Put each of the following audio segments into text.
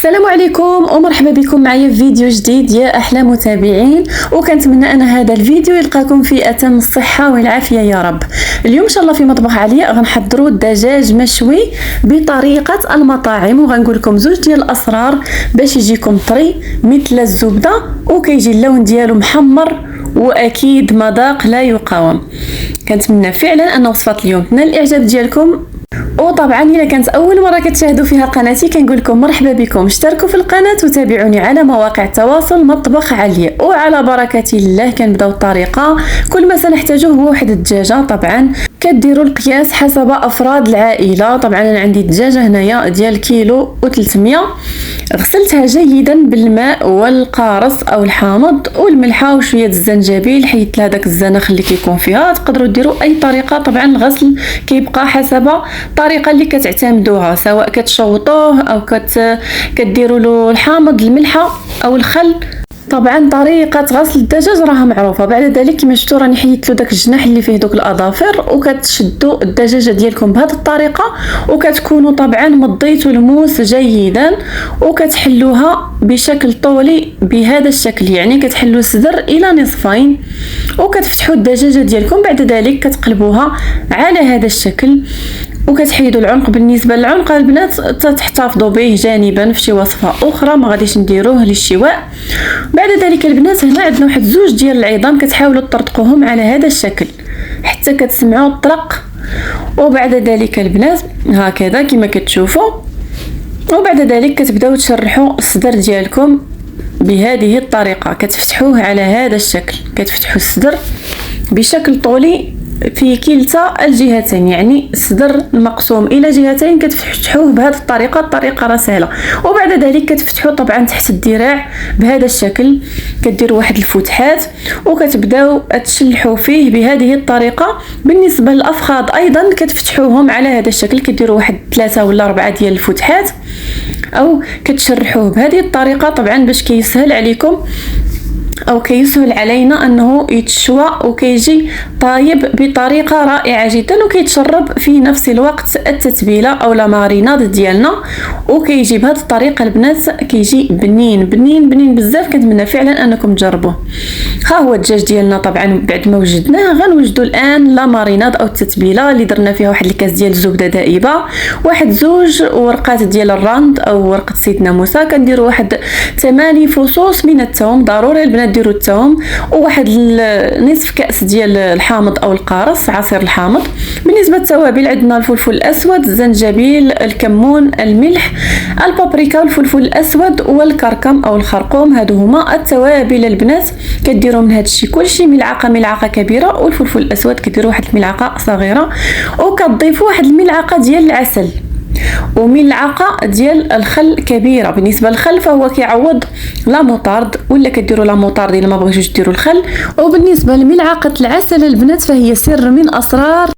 السلام عليكم ومرحبا بكم معايا في فيديو جديد يا احلى متابعين، وكنتمنى ان هذا الفيديو يلقاكم في اتم الصحه والعافيه يا رب. اليوم ان شاء الله في مطبخ عليا غنحضروا الدجاج مشوي بطريقه المطاعم، وغنقول لكم زوج ديال الاسرار باش يجيكم طري مثل الزبده وكيجي اللون ديالو محمر واكيد مذاق لا يقاوم. كنتمنى فعلا ان وصفات اليوم تنال الاعجاب ديالكم. وطبعا الا كانت اول مره كتشاهدوا فيها قناتي كنقول لكم مرحبا بكم، اشتركوا في القناه وتابعوني على مواقع التواصل مطبخ عليا. وعلى بركه الله كنبداو الطريقه. كل ما سنحتاجه هو واحد الدجاجه، طبعا كديروا القياس حسب افراد العائله. طبعا انا عندي الدجاجه هنايا ديال كيلو و300، غسلتها جيدا بالماء والقارص او الحامض والملحه وشويه الزنجبيل، حيت لها داك الزنخ اللي كيكون فيها. تقدروا ديروا اي طريقه، طبعا الغسل كيبقى حسب الطريقه اللي كتعتمدوها، سواء كتشوطوه او كديروا له الحامض الملحه او الخل. طبعا طريقه غسل الدجاج راها معروفه. بعد ذلك كما شفتوا راني حيدت له داك الجناح اللي فيه دوك الاظافر، وكتشدوا الدجاجه ديالكم بهذه الطريقه، وكتكونوا طبعا مضيتوا الموس جيدا وكتحلوها بشكل طولي بهذا الشكل، يعني كتحلوا الصدر الى نصفين وكتفتحوا الدجاجه ديالكم. بعد ذلك كتقلبوها على هذا الشكل وكتحيدوا العنق. بالنسبه للعنق البنات تحتفظوا به جانبا في شي وصفه اخرى، ما غاديش نديروه للشواء. بعد ذلك البنات هنا عندنا واحد زوج ديال العظام كتحاولوا تطرطقوهم على هذا الشكل حتى كتسمعوا الطرق. وبعد ذلك البنات هكذا كما كتشوفوا. وبعد ذلك كتبداو تشرحوا الصدر ديالكم بهذه الطريقه، كتفتحوه على هذا الشكل، كتفتحوا الصدر بشكل طولي في كلتا الجهتين، يعني الصدر المقسوم الى جهتين كتفتحوه بهذه الطريقه راه سهله. وبعد ذلك كتفتحوا طبعا تحت الذراع بهذا الشكل، كديروا واحد الفتحات وكتبداو تشلحوا فيه بهذه الطريقه. بالنسبه للافخاذ ايضا كتفتحوهم على هذا الشكل، كديروا واحد 3 ولا 4 ديال الفتحات او كتشرحوه بهذه الطريقه، طبعا باش كيسهل عليكم او كيسهل علينا انه يتشوى وكيجي طايب بطريقه رائعه جدا، وكيتشرب في نفس الوقت التتبيله او لا ماريناد ديالنا، وكيجي بهذه الطريقه البنات كيجي بنين بنين بنين بزاف. كنتمنى فعلا انكم تجربوه. ها هو الدجاج ديالنا طبعا بعد ما وجدناه غنوجدوا الان لا ماريناد او التتبيله اللي درنا فيها واحد الكاس ديال الزبده دائبه، واحد 2 ورقات ديال الراند او ورقه سيدنا موسى، كنديروا واحد 8 فصوص من الثوم، ضروري البنات ديروا الثوم، وواحد نصف كاس ديال الحامض او القارص عصير الحامض. بالنسبه للتوابل عندنا الفلفل الاسود، الزنجبيل، الكمون، الملح، البابريكا والفلفل الاسود والكركم او الخرقوم. هادو هما التوابل البنات، كديروا من هذا الشيء كلشي ملعقه كبيره، والفلفل الاسود كديروا واحد الملعقه صغيره، وكتضيفوا واحد الملعقه ديال العسل وملعقه ديال الخل كبيره. بالنسبه للخل فهو كيعوض لا موطارد، ولا كديروا لا موطارد الا ما بغيتوش ديروا الخل. وبالنسبه لملعقه العسل البنات فهي سر من اسرار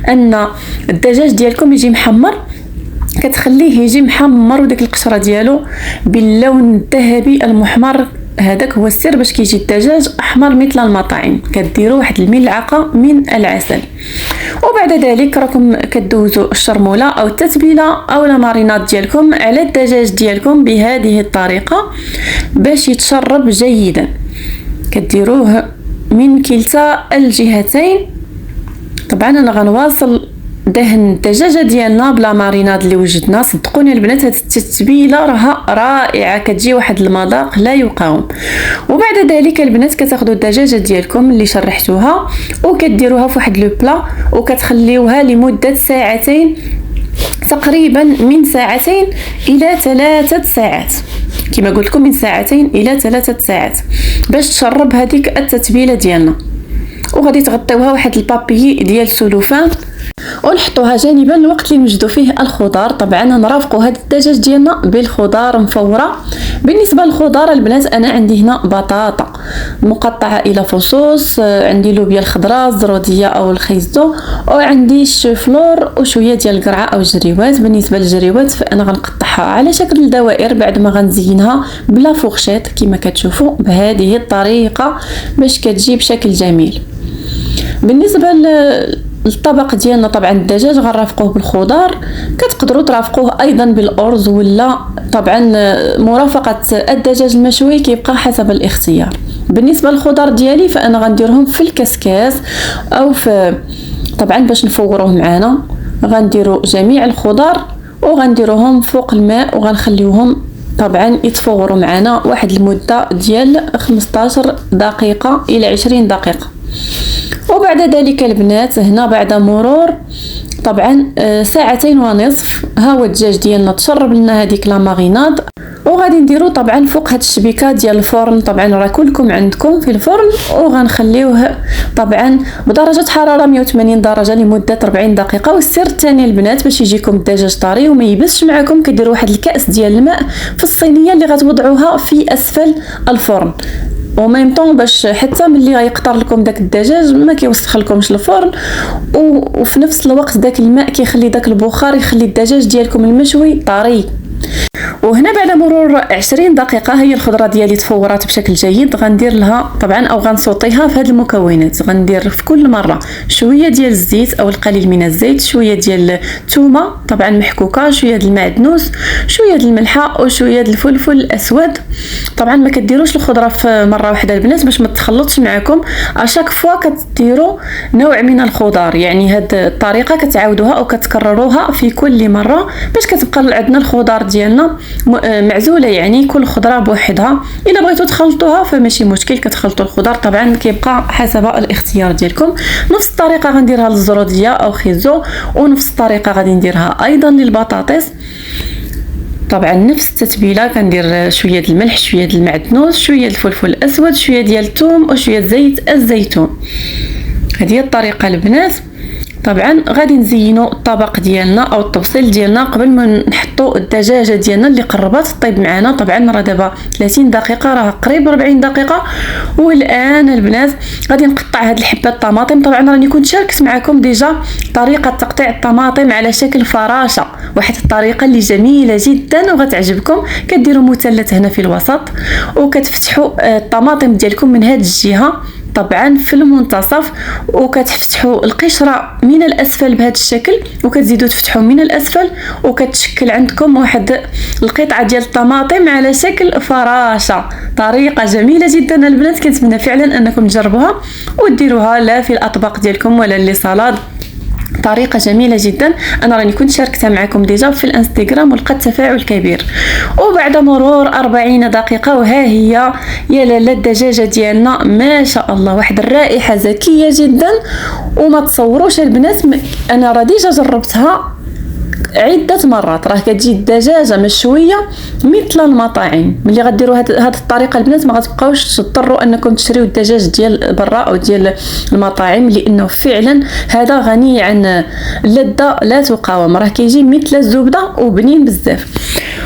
ان الدجاج ديالكم يجي محمر، كتخليه يجي محمر وديك القشره ديالو باللون الذهبي المحمر. هذاك هو السر باش كيجي الدجاج احمر مثل المطاعم. كديروا واحد الملعقه من العسل. وبعد ذلك راكم كدوزوا الشرموله او التتبيله او لا ماريناد ديالكم على الدجاج ديالكم بهذه الطريقه باش يتشرب جيدا. كديروه من كلتا الجهتين. طبعا انا غنواصل دهن الدجاجه ديالنا بلا ماريناد اللي وجدنا. صدقوني البنات هذه التتبيله راها رائعه، كتجي واحد المذاق لا يقاوم. وبعد ذلك البنات كتاخذوا الدجاجه ديالكم اللي شرحتوها وكديروها في واحد لو بلا وكتخليوها لمده ساعتين، تقريبا من 2 إلى 3 ساعات، كما قلت لكم من 2 إلى 3 ساعات باش تشرب هذيك التتبيله ديالنا. وغادي تغطيوها واحد البابي ديال السلوفان ونحطوها جانبا الوقت اللي نوجدوا فيه الخضار. طبعا نرافقوا هذا الدجاج ديالنا بالخضار مفوره. بالنسبه للخضار البنات انا عندي هنا بطاطا مقطعه الى فصوص، عندي لوبيا الخضراء، الزروديه او الخيزو، وعندي الشوفلور وشويه ديال القرعه او الجريوات. بالنسبه للجريوات فانا غنقطعها على شكل دوائر بعد ما غنزينها بلا فوخشيط كما كتشوفوا بهذه الطريقه باش كتجي بشكل جميل. بالنسبه الطبق ديالنا طبعا الدجاج غنرافقوه بالخضار، كتقدروا ترافقوه ايضا بالارز، ولا طبعا مرافقه الدجاج المشوي كيبقى حسب الاختيار. بالنسبه للخضار ديالي فانا غنديرهم في الكسكاس او في طبعا باش نفوروه معانا. غنديروا جميع الخضار وغنديروهم فوق الماء وغنخليوهم طبعا يتفوروا معنا واحد المده ديال 15 دقيقه الى 20 دقيقه. وبعد ذلك البنات هنا بعد مرور طبعا ساعتين ونصف ها هو الدجاج ديالنا تشرب لنا هذيك لا ماريناد، وغادي نديرو طبعا فوق هاد الشبيكه ديال الفرن. طبعا راه كلكم عندكم في الفرن، وغنخليوه طبعا بدرجه حراره 180 درجه لمده 40 دقيقه. والسر الثاني البنات باش يجيكم الدجاج طري وما يبسش معكم، كديروا واحد الكاس ديال الماء في الصينيه اللي غتوضعوها في اسفل الفرن، وميم طون باش حتى ملي غيقطر لكم داك الدجاج ما كيوسخ لكمش الفرن، وفي نفس الوقت داك الماء كيخلي داك البخار يخلي الدجاج ديالكم المشوي طري. وهنا بعد مرور 20 دقيقه هي الخضره ديالي تفورات بشكل جيد. غندير لها طبعا او غنصوطيها في هذه المكونات. غندير في كل مره شويه ديال الزيت او القليل من الزيت، شويه ديال الثومه طبعا محكوكه، شويه ديال المعدنوس، شويه ديال الملحه، وشويه ديال الفلفل الاسود. طبعا ما كديروش الخضره في مره واحده البنات باش ما تخلطش معكم، اشاك فوا كديروا نوع من الخضار. يعني هاد الطريقه كتعاودوها او كتكرروها في كل مره باش كتبقى عندنا الخضار ديالنا معزوله، يعني كل خضره بوحدها. الا بغيتوا تخلطوها فماشي مشكل، كتخلطوا الخضار طبعا كيبقى حسب الاختيار ديالكم. نفس الطريقه غنديرها للزروديه او خيزو، ونفس الطريقه غادي نديرها ايضا للبطاطس. طبعا نفس التتبيله، كندير شويه ديال الملح، شويه ديال المعدنوس، شويه ديال الفلفل الاسود، شويه ديال الثوم، وشويه زيت الزيتون. هذه هي الطريقه البنات. طبعا غادي نزينوا الطبق ديالنا او الطبسيل ديالنا قبل ما نحطوا الدجاجه ديالنا اللي قربات طيب معنا. طبعا راه دابا 30 دقيقه، راه قريب 40 دقيقه. والان البنات غادي نقطع هاد الحبات الطماطم. طبعا راني كنت شاركت معكم ديجا طريقه تقطيع الطماطم على شكل فراشه، واحد الطريقه اللي جميله جدا وغتعجبكم. كديروا مثلث هنا في الوسط وكتفتحوا الطماطم ديالكم من هاد الجهه طبعا في المنتصف، وكتفتحوا القشره من الاسفل بهذا الشكل، وكتزيدوا تفتحوا من الاسفل، وكتشكل عندكم واحد القطعه ديال الطماطم على شكل فراشه. طريقه جميله جدا البنات، كنتمنى فعلا انكم تجربوها وديروها لا في الاطباق ديالكم ولا لي سالاد. طريقه جميله جدا، انا راني كنت شاركتها معكم ديجا في الانستغرام ولقيت تفاعل كبير. وبعد مرور 40 دقيقه وها هي يا لاله الدجاجه ديالنا ما شاء الله، واحد الرائحه زكيه جدا. وما تصوروش البنات، انا راه ديجا جربتها عده مرات، راه كتجي الدجاجه مشويه مثل المطاعم. ملي غديروا هذه الطريقه البنات ما غتبقاوش تضطروا انكم تشريو الدجاج ديال برا او ديال المطاعم، لانه فعلا هذا غني عن لذه لا تقاوم، راه كيجي مثل الزبده وبنين بزاف.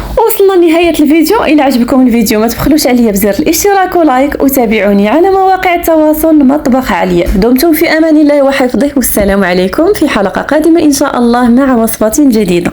وصلنا لنهايه الفيديو. الى عجبكم الفيديو ما تبخلوش عليا بزر الاشتراك ولايك، وتابعوني على مواقع التواصل مطبخ عليا. دمتم في امان الله وحفظه، والسلام عليكم في حلقه قادمه ان شاء الله مع وصفه جديده.